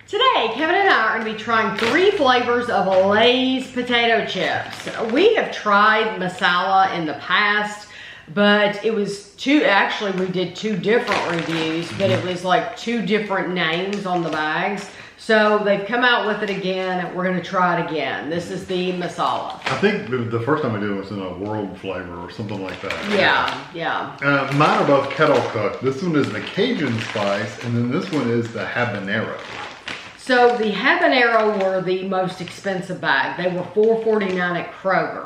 Today, Kevin and I are going to be trying 3 flavors of Lay's potato chips. We have tried Masala in the past, but it was actually we did 2 different reviews, but it was like 2 different names on the bags. So they've come out with it again. We're going to try it again. This is the Masala. I think the first time we did it was in a world flavor or something like that. Yeah. Mine are both kettle cooked. This one is the Cajun spice, and then this one is the Habanero. So the Habanero were the most expensive bag. They were $4.49 at Kroger.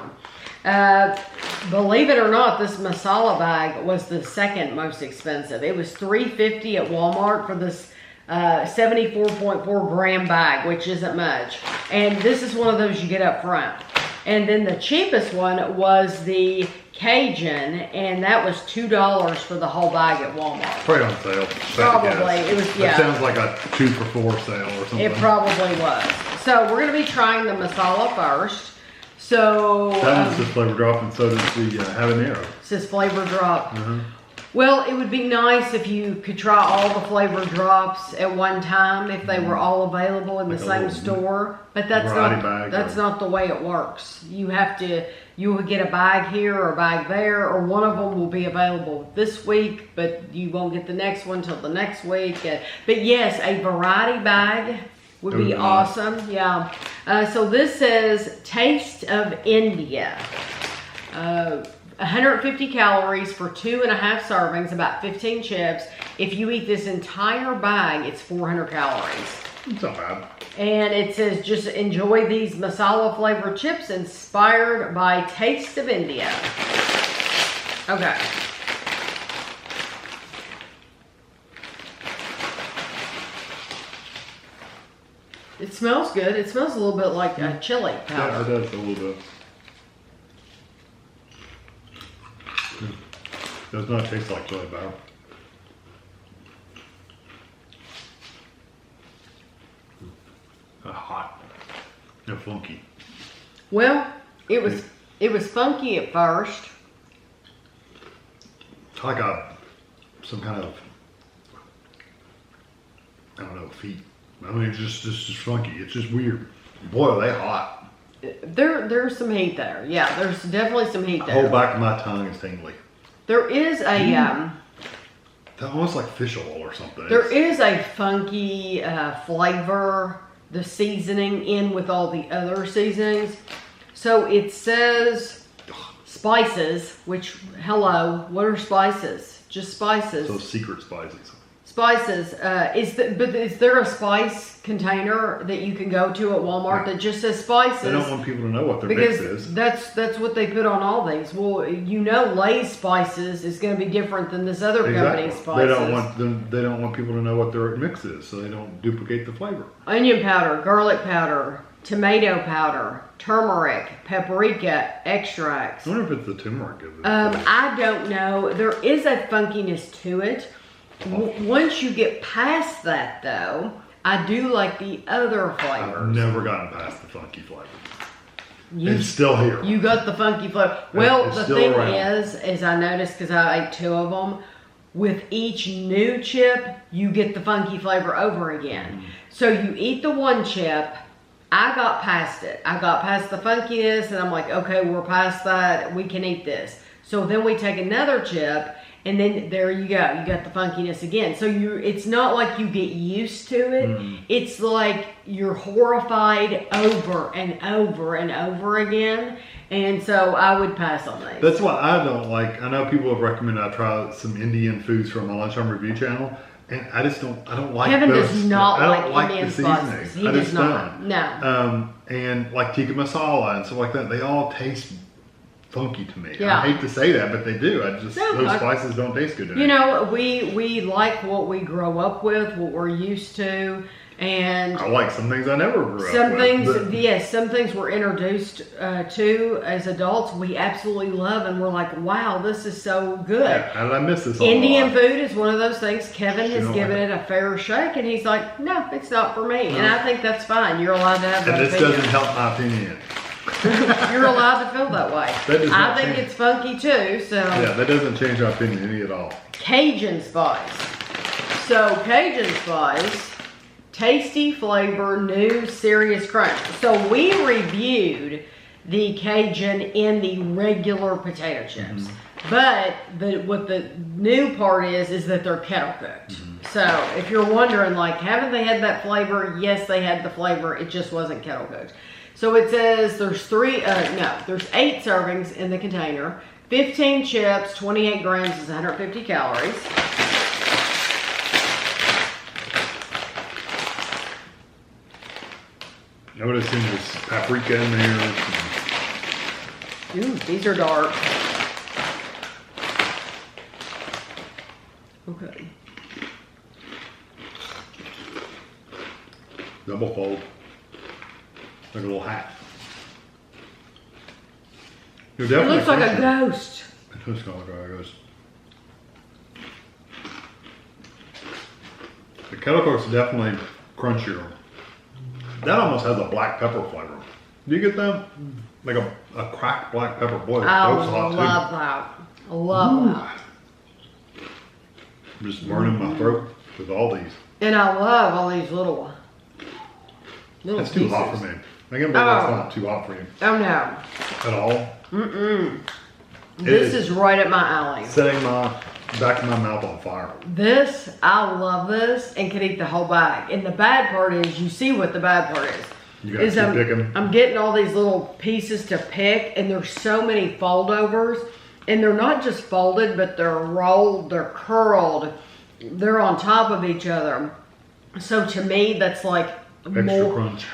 Believe it or not, this Masala bag was the second most expensive. It was $3.50 at Walmart for this 74.4 gram bag, which isn't much. And this is one of those you get up front. And then the cheapest one was the Cajun, and that was $2 for the whole bag at Walmart. Probably on sale. Probably. It was, yeah. It sounds like a 2 for $4 sale or something. It probably was. So we're going to be trying the Masala first. So that one's just flavor drop, and so does the Habanero. It says flavor drop. Well, it would be nice if you could try all the flavor drops at one time if they were all available in the same store. But that's not the way it works. You will get a bag here or a bag there, or one of them will be available this week, but you won't get the next one till the next week. But yes, a variety bag would be awesome. Yeah. So this says Taste of India. 150 calories for 2.5 servings, about 15 chips. If you eat this entire bag, it's 400 calories. It's not bad. And it says, just enjoy these masala flavored chips inspired by Taste of India. Okay. It smells good. It smells a little bit like a chili powder. Yeah, it does a little bit. Does not taste like chili powder. Hot and funky. Well, it was funky at first. It's like some kind of, I don't know, feet. I mean, it's just funky. It's just weird. Boy, are they hot. There's some heat there. Yeah, there's definitely some heat there. The whole back of my tongue is tingly. There is a almost like fish oil or something. There is a funky flavor, the seasoning in with all the other seasonings. So it says spices, which, hello, what are spices? Just spices. So secret spices. Spices. Is there a spice container that you can go to at Walmart that just says spices? They don't want people to know what their mix is. That's what they put on all these. Well, you know, Lay's spices is going to be different than this other company's spices. They don't want people to know what their mix is, so they don't duplicate the flavor. Onion powder, garlic powder, tomato powder, turmeric, paprika extracts. I wonder if it's the turmeric. I don't know. There is a funkiness to it. Once you get past that, though, I do like the other flavors. I've never gotten past the funky flavor. It's still here. You got the funky flavor. Well, the thing is I noticed, because I ate 2 of them, with each new chip, you get the funky flavor over again. So you eat the one chip, I got past it. I got past the funkiness, and I'm like, okay, we're past that. We can eat this. So then we take another chip, and then there you go. You got the funkiness again. So it's not like you get used to it. It's like you're horrified over and over and over again. And so I would pass on these. That's why I don't like. I know people have recommended I try some Indian foods from my Lunchtime Review channel, and I don't like Kevin those. does not I don't like the Indian seasoning. spices. He does not. No. And like tikka masala and stuff like that, they all taste funky to me. Yeah. I hate to say that, but they do. Those spices don't taste good to me. You know, we like what we grow up with, what we're used to, and I like some things I never grew up with. Some things we're introduced to as adults we absolutely love, and we're like, wow, this is so good. Yeah, how did I miss this? Indian food is one of those things. Kevin has given it a fair shake, and he's like, no, it's not for me. And I think that's fine. You're allowed to have that opinion. And this doesn't help my opinion. You're allowed to feel that way. I think it's funky too. So yeah, that doesn't change our opinion any at all. Cajun spice. So Cajun spice tasty flavor, new serious crunch. So we reviewed the Cajun in the regular potato chips. But what the new part is that they're kettle cooked. So if you're wondering, like, haven't they had that flavor? Yes, they had the flavor. It just wasn't kettle cooked. So it says there's there's 8 servings in the container, 15 chips, 28 grams is 150 calories. I would assume there's paprika in there. Ooh, these are dark. Okay. Double fold. Like a little hat. It looks like a ghost. It does look like a ghost. The kettle cook's definitely crunchier. That almost has a black pepper flavor. Do you get that? Like a cracked black pepper. Boy, I that was hot too. love that. I love that. I'm just burning my throat with all these. And I love all these little That's pieces. too hot for me. I can't believe that's not too hot for you. Oh no. At all? This is right at my alley. Setting my back of my mouth on fire. This, I love this and could eat the whole bag. And the bad part is, you see what the bad part is. You got to pick them. I'm getting all these little pieces to pick, and there's so many foldovers. And they're not just folded, but they're rolled, they're curled, they're on top of each other. So to me, that's like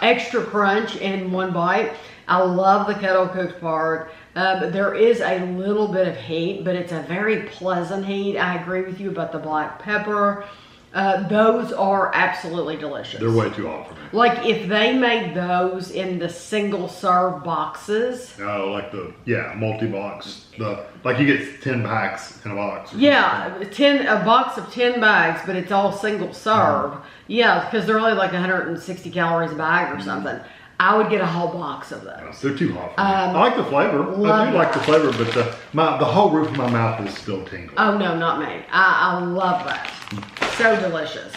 extra crunch in one bite. I love the kettle cooked part. There is a little bit of heat, but it's a very pleasant heat. I agree with you about the black pepper. Those are absolutely delicious. They're way too hot for me. Like if they made those in the single serve boxes. Like multi-box. Like you get 10 packs in a box. Yeah, a box of 10 bags, but it's all single serve. Yeah, because they're only like 160 calories a bag or something. I would get a whole box of those. They're too hot for me. I like the flavor. I do like the flavor, but the whole roof of my mouth is still tingling. Oh no, not me. I love that. So delicious.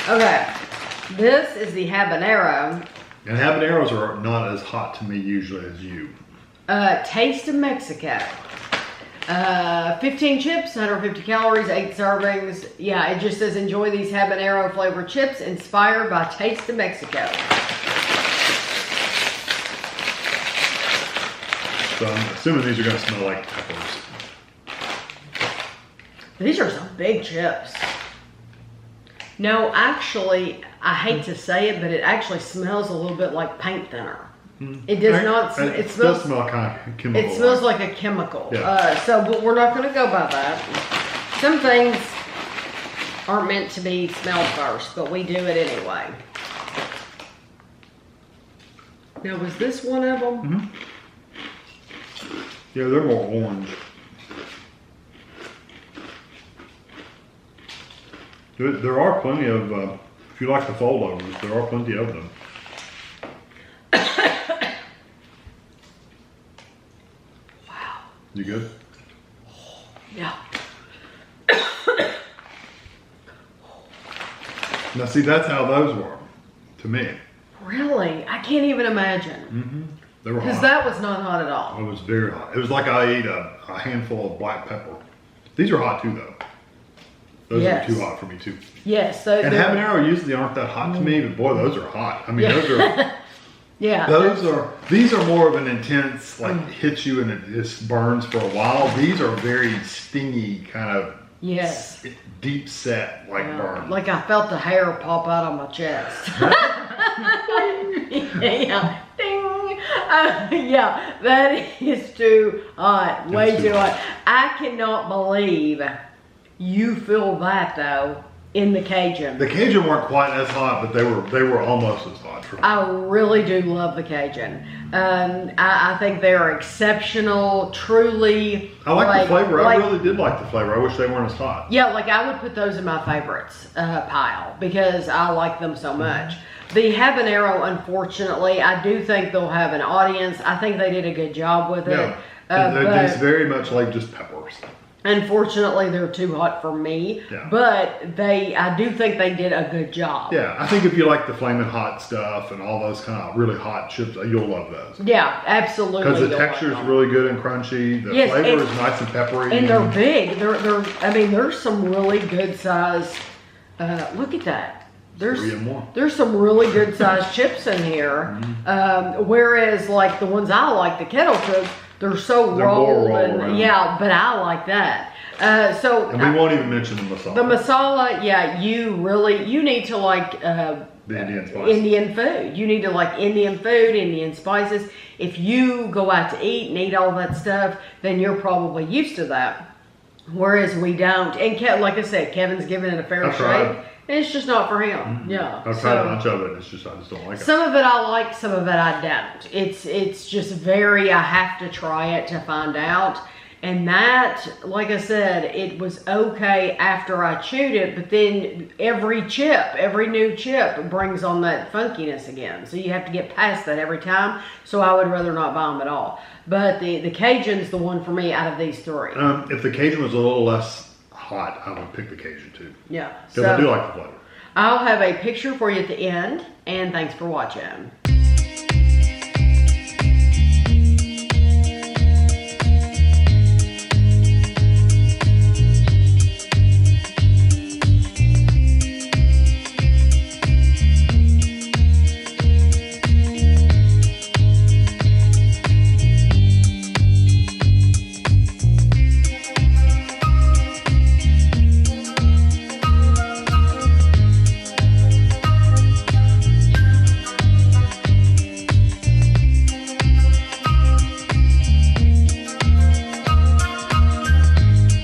Okay, this is the habanero. And habaneros are not as hot to me usually as you. Taste of Mexico. 15 chips, 150 calories, 8 servings. Yeah, it just says enjoy these habanero flavored chips inspired by Taste of Mexico. So I'm assuming these are going to smell like peppers. These are some big chips. No, actually, I hate to say it, but it actually smells a little bit like paint thinner. It does not. It does smell kind of chemical. It smells like a chemical. Yeah. But we're not going to go by that. Some things aren't meant to be smelled first, but we do it anyway. Now, was this one of them? Yeah, they're more orange. There are plenty of, if you like the foldovers, there are plenty of them. Wow. You good? Yeah. Now see, that's how those were, to me. Really? I can't even imagine. They were hot. Because that was not hot at all. It was very hot. It was like I ate a handful of black pepper. These are hot too, though. Those are too hot for me too. Yes. And habanero usually aren't that hot to me, but boy, those are hot. I mean, those are. Yeah. These are more of an intense, like hits you and it just burns for a while. These are very stingy, kind of deep set, like burn. Like I felt the hair pop out of my chest. Yeah. Ding. Yeah, that is too hot. Way too hot. I cannot believe you feel that though in the Cajun. The Cajun weren't quite as hot, but they were almost as hot for me. I really do love the Cajun. I think they're exceptional, truly. I like the flavor. I really did like the flavor. I wish they weren't as hot. Yeah, like I would put those in my favorites pile because I like them so much. The habanero, unfortunately, I do think they'll have an audience. I think they did a good job with it. Yeah, it tastes very much like just peppers. Unfortunately, they're too hot for me, but I do think they did a good job. Yeah, I think if you like the flaming hot stuff and all those kind of really hot chips, you'll love those. Yeah, absolutely. Because the texture is really good and crunchy. The flavor is nice and peppery. And they're big. I mean, there's some really good size. Look at that. There's some really good sized chips in here. Whereas like the ones I like, the kettle cooked, they're rolled and but I like that. And we won't even mention the masala. The masala, you need to like the Indian spices. Indian food. You need to like Indian food, Indian spices. If you go out to eat and eat all that stuff, then you're probably used to that. Whereas we don't. And like I said, Kevin's giving it a fair shake. And it's just not for him. Yeah. I've tried a bunch of it. It's just I just don't like it. Some of it I like, some of it I don't. It's just I have to try it to find out. And that, like I said, it was okay after I chewed it, but then every new chip brings on that funkiness again. So you have to get past that every time. So I would rather not buy them at all. But the Cajun's the one for me out of these three. If the Cajun was a little less hot, I would pick the Cajun too. Yeah. Because I do like the flavor. I'll have a picture for you at the end, and thanks for watching.